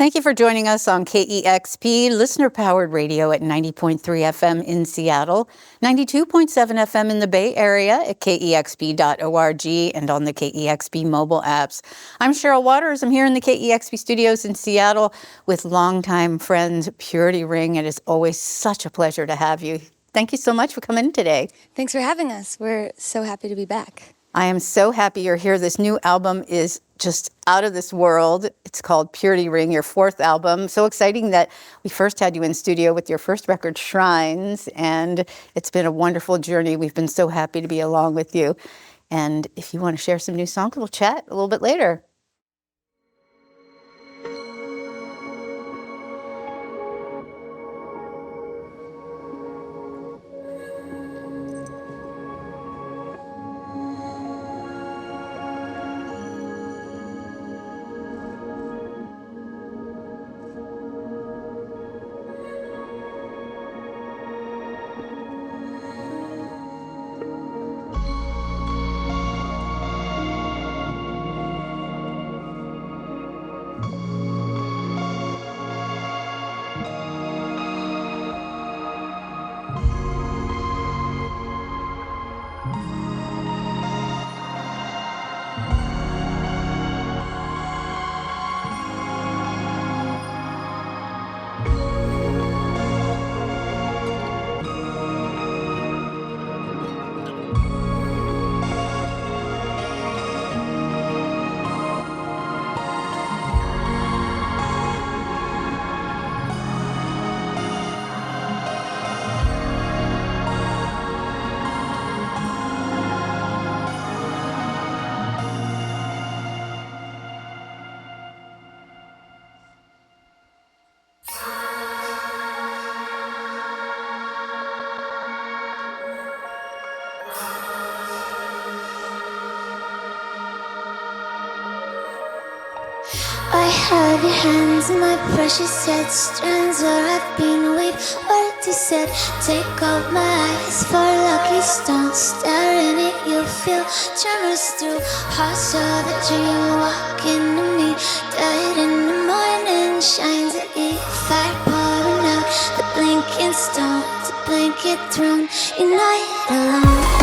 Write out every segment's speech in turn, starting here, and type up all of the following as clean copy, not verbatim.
Thank you for joining us on KEXP, listener-powered radio at 90.3 FM in Seattle, 92.7 FM in the Bay Area at KEXP.org and on the KEXP mobile apps. I'm Cheryl Waters. I'm here in the KEXP studios in Seattle with longtime friend Purity Ring. It is always such a pleasure to have you. Thank you so much for coming in today. Thanks for having us. We're so happy to be back. I am so happy you're here. This new album is just out of this world. It's called Purity Ring, your fourth album. So exciting that we first had you in studio with your first record, Shrines, and it's been a wonderful journey. We've been so happy to be along with you. And if you want to share some new songs, we'll chat a little bit later. I have your hands in my precious head, strands where I've been weaved. What you said, take out my eyes for lucky stones. Staring at you, feel tremors through hearts of a dream. Walking to me, dead in the morning, shines at you. Fire pouring out, the blinking stone, the blanket throne, unite alone.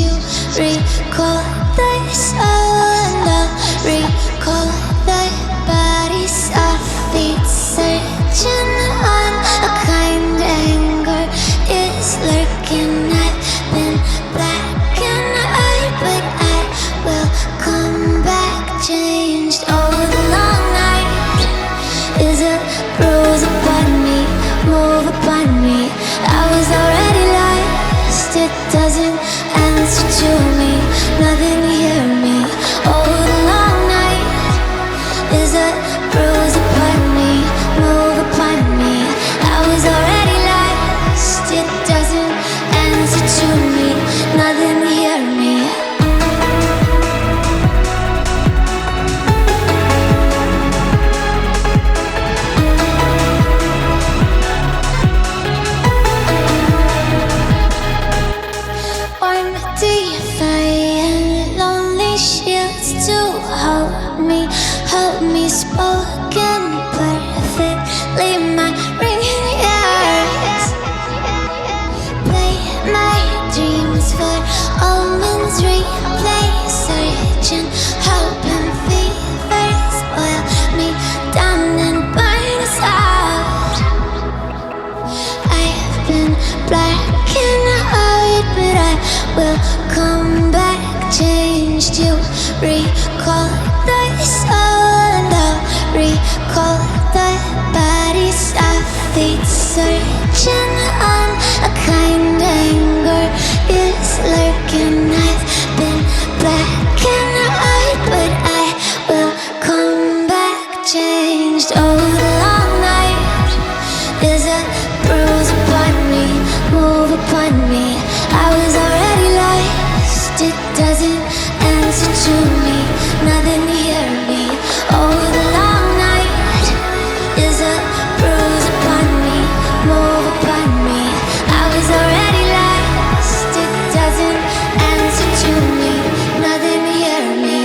you. Recall the soul and I'll recall the bodies of feet searching on a kind anger is lurking. I've been black and white, but I will come back changed. Oh, the long night is a bruise upon me, move upon me. I was already lost, it doesn't answer to me, nothing hear me. Oh, the long night is a bruise upon me, move upon me. I was already lost, it doesn't answer to me, nothing hear me. One defiant, lonely shields to hold me spoken perfectly. My ringing ears play my dreams for omens, replay, searching, hope and fevers boil me down and burn us out. I have been black and white, but I will come back changed. You recall the soul and I'll recall the bodies of feet searching on a kind anger is lurking. I've been black and white, but I will come back changed. Oh, the long night is a bruise upon me, move upon me. I was already lost, it doesn't answer to me, nothing hear me. Oh, the long night is a bruise upon me, move upon me. I was already lost, it doesn't answer to me, nothing hear me.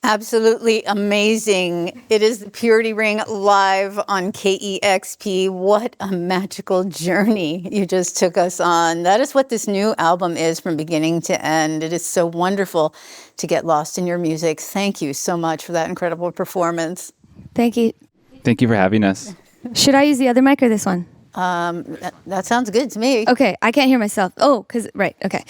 Absolutely amazing. It is the Purity Ring live on KEXP. What a magical journey you just took us on. That is what this new album is from beginning to end. It is so wonderful to get lost in your music. Thank you so much for that incredible performance. Thank you. Thank you for having us. Should I use the other mic or this one? That sounds good to me. Okay, I can't hear myself. Oh, right, okay.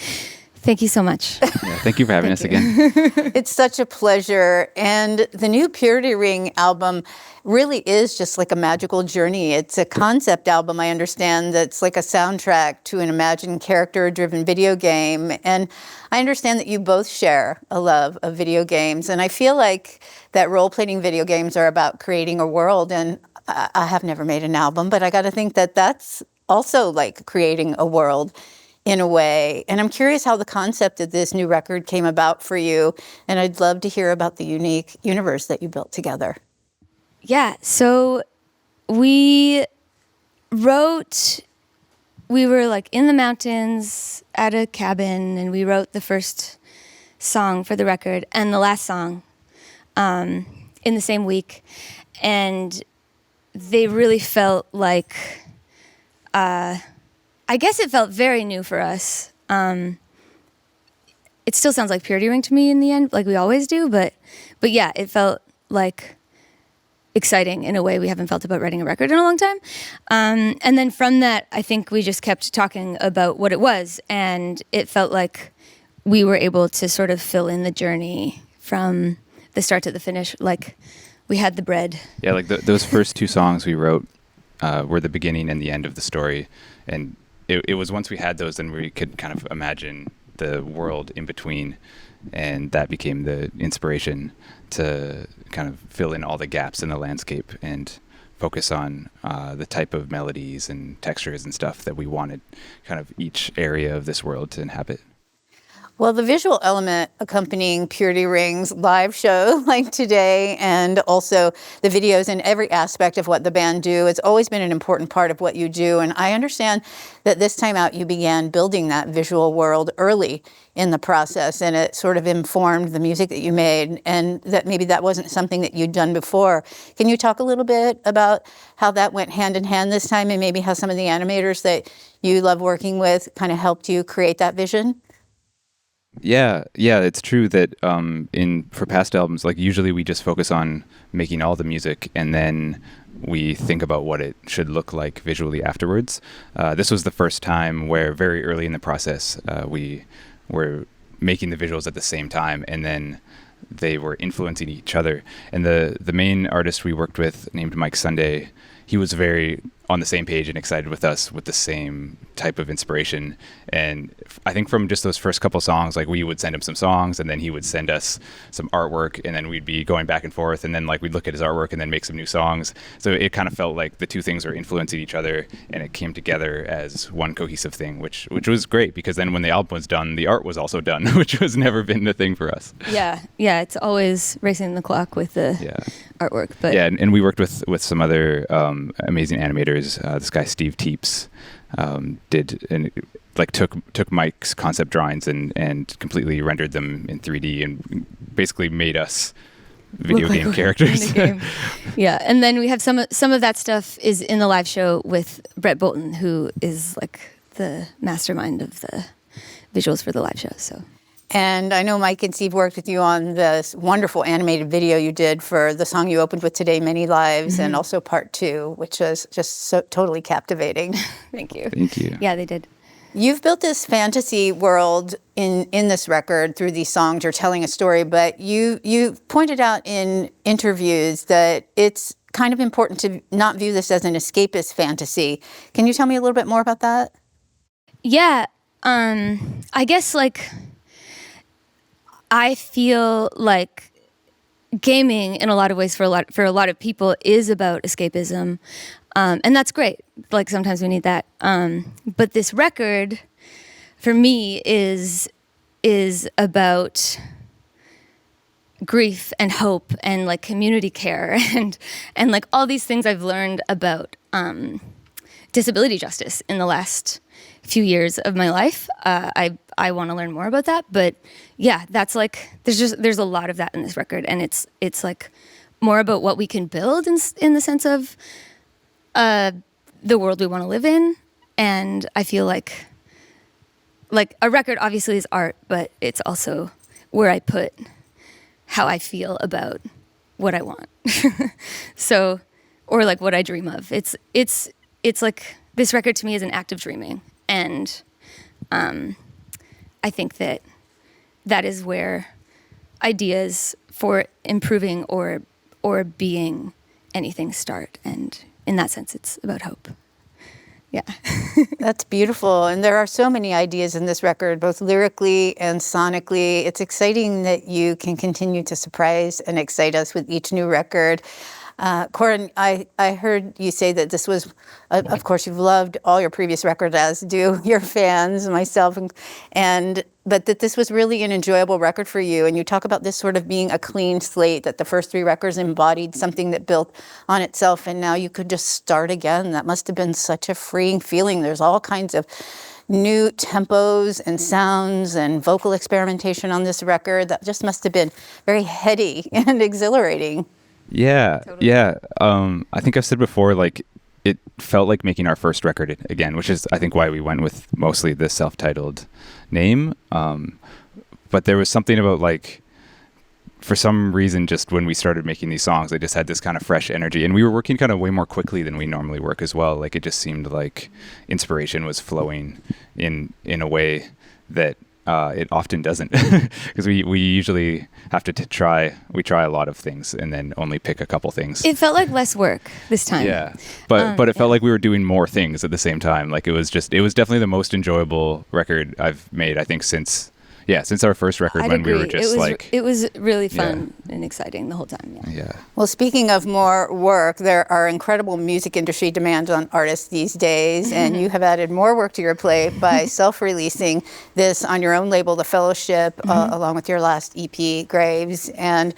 Thank you so much. Yeah, thank you for having us again. It's such a pleasure. And the new Purity Ring album really is just like a magical journey. It's a concept album, I understand, that's like a soundtrack to an imagined character-driven video game. And I understand that you both share a love of video games. And I feel like that role-playing video games are about creating a world. And I have never made an album, but I got to think that that's also like creating a world in a way. And I'm curious how the concept of this new record came about for you. And I'd love to hear about the unique universe that you built together. Yeah, so we were like in the mountains at a cabin, and we wrote the first song for the record and the last song in the same week. And they really felt like, I guess it felt very new for us. It still sounds like Purity Ring to me in the end, like we always do, but yeah, it felt like exciting in a way we haven't felt about writing a record in a long time. And then from that, I think we just kept talking about what it was, and it felt like we were able to sort of fill in the journey from the start to the finish. Like we had the bread. Yeah, like those first two songs we wrote were the beginning and the end of the story. And it was once we had those, then we could kind of imagine the world in between. And that became the inspiration to kind of fill in all the gaps in the landscape and focus on the type of melodies and textures and stuff that we wanted kind of each area of this world to inhabit. Well, the visual element accompanying Purity Ring's live show like today, and also the videos and every aspect of what the band do, it's always been an important part of what you do. And I understand that this time out you began building that visual world early in the process, and it sort of informed the music that you made, and that maybe that wasn't something that you'd done before. Can you talk a little bit about how that went hand in hand this time, and maybe how some of the animators that you love working with kind of helped you create that vision? Yeah, it's true that for past albums, like usually we just focus on making all the music and then we think about what it should look like visually afterwards. This was the first time where very early in the process we were making the visuals at the same time, and then they were influencing each other. And the main artist we worked with, named Mike Sunday, he was very on the same page and excited with us with the same type of inspiration. And I think from just those first couple songs, like we would send him some songs and then he would send us some artwork, and then we'd be going back and forth, and then like we'd look at his artwork and then make some new songs. So it kind of felt like the two things were influencing each other, and it came together as one cohesive thing, which was great, because then when the album was done, the art was also done, which was never been the thing for us. Yeah, it's always racing the clock with the artwork. But yeah, and we worked with some other amazing animators. This guy Steve Teeps took Mike's concept drawings and completely rendered them in 3D and basically made us video game characters. Game. Yeah, and then we have some of that stuff is in the live show with Brett Bolton, who is like the mastermind of the visuals for the live show. So. And I know Mike and Steve worked with you on this wonderful animated video you did for the song you opened with today, Many Lives, and also part 2, which was just so totally captivating. Thank you. Thank you. Yeah, they did. You've built this fantasy world in this record through these songs. You're telling a story, but you pointed out in interviews that it's kind of important to not view this as an escapist fantasy. Can you tell me a little bit more about that? Yeah, I guess like I feel like gaming in a lot of ways for a lot of people is about escapism, and that's great. Like sometimes we need that, but this record for me is about grief and hope and like community care and like all these things I've learned about disability justice in the last few years of my life. I want to learn more about that, but yeah, that's like there's a lot of that in this record, and it's like more about what we can build in the sense of the world we want to live in. And I feel like a record obviously is art, but it's also where I put how I feel about what I want. So, or like what I dream of. It's like this record to me is an act of dreaming, and I think that is where ideas for improving or being anything start, and in that sense, it's about hope. Yeah. That's beautiful. And there are so many ideas in this record, both lyrically and sonically. It's exciting that you can continue to surprise and excite us with each new record. Corin, I heard you say that this was, of course, you've loved all your previous records, as do your fans, myself, but that this was really an enjoyable record for you. And you talk about this sort of being a clean slate, that the first 3 records embodied something that built on itself, and now you could just start again. That must have been such a freeing feeling. There's all kinds of new tempos and sounds and vocal experimentation on this record. That just must have been very heady and exhilarating. Yeah, Totally. yeah. I think I've said before, like, it felt like making our first record again, which is, I think, why we went with mostly the self-titled name. But there was something about, like, for some reason, just when we started making these songs, I just had this kind of fresh energy. And we were working kind of way more quickly than we normally work as well. Like, it just seemed like inspiration was flowing in a way that it often doesn't, because we usually have to try a lot of things and then only pick a couple things. It felt like less work this time. Yeah, but it felt like we were doing more things at the same time. Like it was definitely the most enjoyable record I've made, I think, since our first record. I'd when agree. We were just it was really fun and exciting the whole time. Yeah. Well, speaking of more work, there are incredible music industry demands on artists these days, and you have added more work to your plate by self-releasing this on your own label, The Fellowship, along with your last EP, Graves. And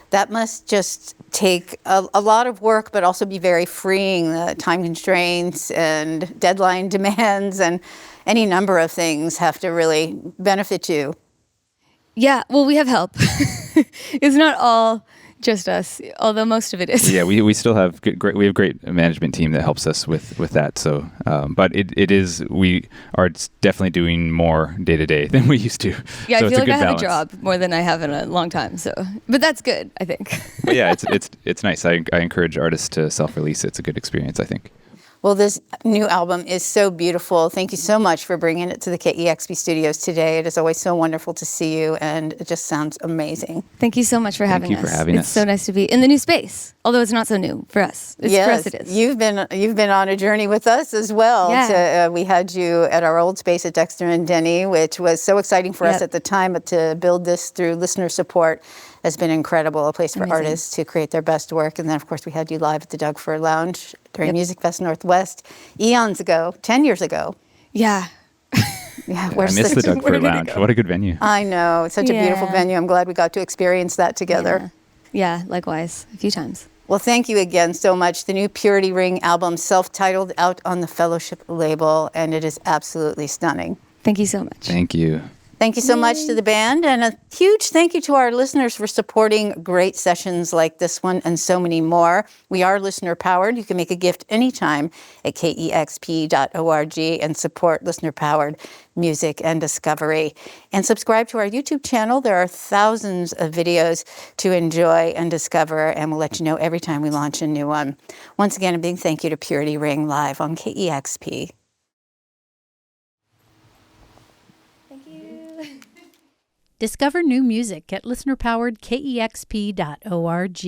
that must just take a lot of work, but also be very freeing. The time constraints and deadline demands and any number of things have to really benefit you. Yeah, well, we have help. It's not all just us, although most of it is. Yeah, we still have great management team that helps us with that. So, but we are definitely doing more day to day than we used to. Yeah, so I feel like I have balance. a job more than I have in a long time. So, but that's good, I think. But yeah, it's nice. I encourage artists to self-release. It's a good experience, I think. Well, this new album is so beautiful. Thank you so much for bringing it to the KEXP studios today. It is always so wonderful to see you, and it just sounds amazing. Thank you so much for having us. Thank you for having us. It's so nice to be in the new space, although it's not so new for us. For us it is. You've been on a journey with us as well. Yeah. We had you at our old space at Dexter and Denny, which was so exciting for us at the time, but to build this through listener support has been incredible, a place for artists to create their best work. And then, of course, we had you live at the Doug Fir Lounge during Music Fest Northwest eons ago, 10 years ago. Yeah. Yeah, I miss the Doug Fir Lounge. What a good venue. I know. It's such a beautiful venue. I'm glad we got to experience that together. Yeah, likewise, a few times. Well, thank you again so much. The new Purity Ring album, self-titled, out on the Fellowship label, and it is absolutely stunning. Thank you so much. Thank you. Thank you so much to the band, and a huge thank you to our listeners for supporting great sessions like this one and so many more. We are listener-powered. You can make a gift anytime at kexp.org and support listener-powered music and discovery. And subscribe to our YouTube channel. There are thousands of videos to enjoy and discover, and we'll let you know every time we launch a new one. Once again, a big thank you to Purity Ring live on KEXP. Discover new music at listener-powered KEXP.org.